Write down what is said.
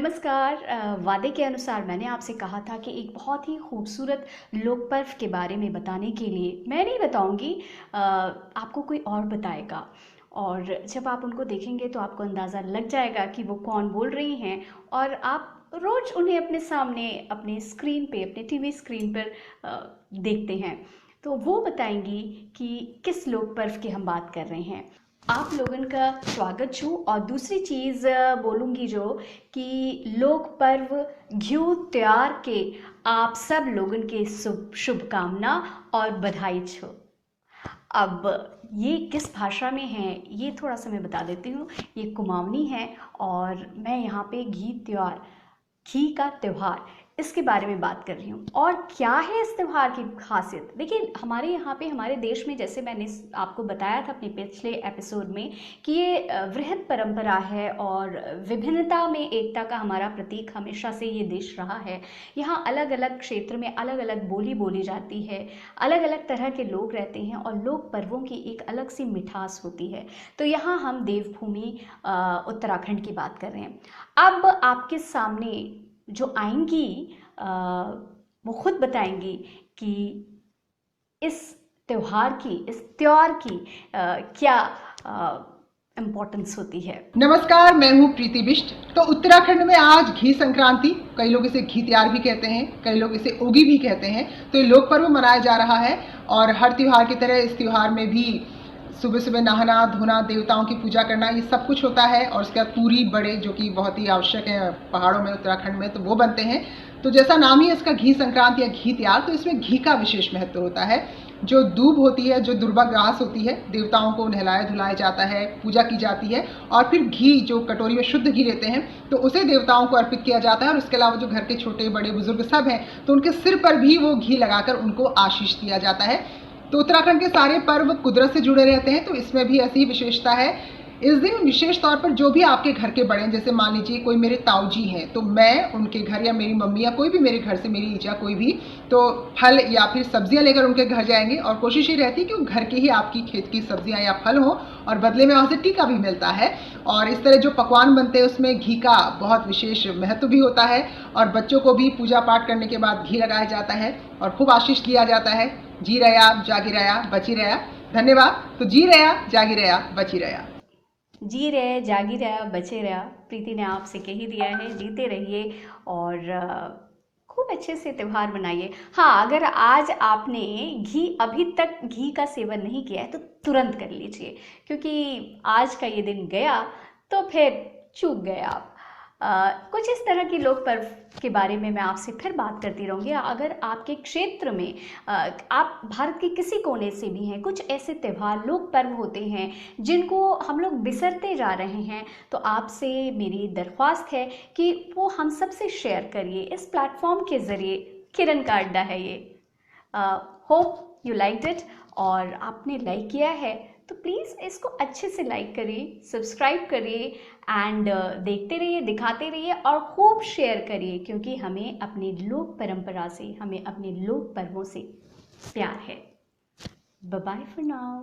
नमस्कार। वादे के अनुसार मैंने आपसे कहा था कि एक बहुत ही खूबसूरत लोक पर्व के बारे में बताने के लिए मैं नहीं बताऊंगी, आपको कोई और बताएगा। और जब आप उनको देखेंगे तो आपको अंदाज़ा लग जाएगा कि वो कौन बोल रही हैं। और आप रोज़ उन्हें अपने सामने अपने स्क्रीन पे, अपने टीवी स्क्रीन पर देखते हैं। तो वो बताएंगी कि किस लोक पर्व की हम बात कर रहे हैं। आप लोगन का स्वागत छू। और दूसरी चीज़ बोलूँगी जो कि लोक पर्व घ्यू त्योहार के आप सब लोगन के शुभकामना और बधाई छो। अब ये किस भाषा में है ये थोड़ा सा मैं बता देती हूँ। ये कुमाऊनी है और मैं यहाँ पे घी का त्यौहार इसके बारे में बात कर रही हूँ। और क्या है इस त्यौहार की खासियत? देखिए, हमारे यहाँ पे हमारे देश में, जैसे मैंने आपको बताया था अपने पिछले एपिसोड में, कि ये वृहद परंपरा है और विभिन्नता में एकता का हमारा प्रतीक हमेशा से ये देश रहा है। यहाँ अलग अलग क्षेत्र में अलग अलग बोली बोली जाती है, अलग अलग तरह के लोग रहते हैं और लोक पर्वों की एक अलग सी मिठास होती है। तो यहाँ हम देवभूमि उत्तराखंड की बात कर रहे हैं। अब आपके सामने जो आएंगी वो खुद बताएंगी कि इस त्योहार की क्या इम्पोर्टेंस होती है। नमस्कार, मैं हूँ प्रीति बिष्ट। तो उत्तराखंड में आज घी संक्रांति, कई लोग इसे घी त्योहार भी कहते हैं, कई लोग इसे ओगी भी कहते हैं, तो ये लोक पर्व मनाया जा रहा है। और हर त्योहार की तरह इस त्योहार में भी सुबह सुबह नहाना धोना, देवताओं की पूजा करना, ये सब कुछ होता है। और उसके बाद पूरी बड़े, जो कि बहुत ही आवश्यक है पहाड़ों में उत्तराखंड में, तो वो बनते हैं। तो जैसा नाम ही है इसका, घी संक्रांति या घी त्योहार, तो इसमें घी का विशेष महत्व होता है। जो दूब होती है, जो दुर्वा घास होती है, देवताओं को नहलाया धुलाया जाता है, पूजा की जाती है। और फिर घी, जो कटोरी में शुद्ध घी लेते हैं, तो उसे देवताओं को अर्पित किया जाता है। और उसके अलावा जो घर के छोटे बड़े बुजुर्ग सब हैं, तो उनके सिर पर भी वो घी लगाकर उनको आशीष दिया जाता है। तो उत्तराखंड के सारे पर्व कुदरत से जुड़े रहते हैं, तो इसमें भी ऐसी ही विशेषता है। इस दिन विशेष तौर पर जो भी आपके घर के बड़े हैं, जैसे मान लीजिए कोई मेरे ताऊ जी हैं, तो मैं उनके घर, या मेरी मम्मी, या कोई भी मेरे घर से, मेरी ईचा कोई भी, तो फल या फिर सब्जियां लेकर उनके घर जाएंगे। और कोशिश ये रहती है कि वो घर के ही आपकी खेत की सब्जियां या फल हो, और बदले में वहाँ से टीका भी मिलता है। और इस तरह जो पकवान बनते हैं उसमें घी का बहुत विशेष महत्व भी होता है। और बच्चों को भी पूजा पाठ करने के बाद घी लगाया जाता है और खूब आशीष दिया जाता है। जी रहा, जागी रहा, बची रहा। धन्यवाद। तो जी रहा, जागी रहा, बची रहा। जी रहे, जागी रहा, बचे रहा। प्रीति ने आपसे कह ही दिया है, जीते रहिए और खूब अच्छे से त्यौहार मनाइए। हाँ, अगर आज आपने अभी तक घी का सेवन नहीं किया है तो तुरंत कर लीजिए, क्योंकि आज का ये दिन गया तो फिर चूक गए आप। कुछ इस तरह की लोक पर्व के बारे में मैं आपसे फिर बात करती रहूँगी। अगर आपके क्षेत्र में आप भारत के किसी कोने से भी हैं, कुछ ऐसे त्यौहार लोक पर्व होते हैं जिनको हम लोग बिसरते जा रहे हैं, तो आपसे मेरी दरख्वास्त है कि वो हम सबसे शेयर करिए इस प्लेटफॉर्म के ज़रिए। किरण का अड्डा है ये। Hope you liked it. और आपने लाइक किया है तो प्लीज़ इसको अच्छे से लाइक करिए, सब्सक्राइब करिए एंड देखते रहिए, दिखाते रहिए और खूब शेयर करिए, क्योंकि हमें अपनी लोक परंपरा से, हमें अपने लोक पर्वों से प्यार है। Bye bye for now.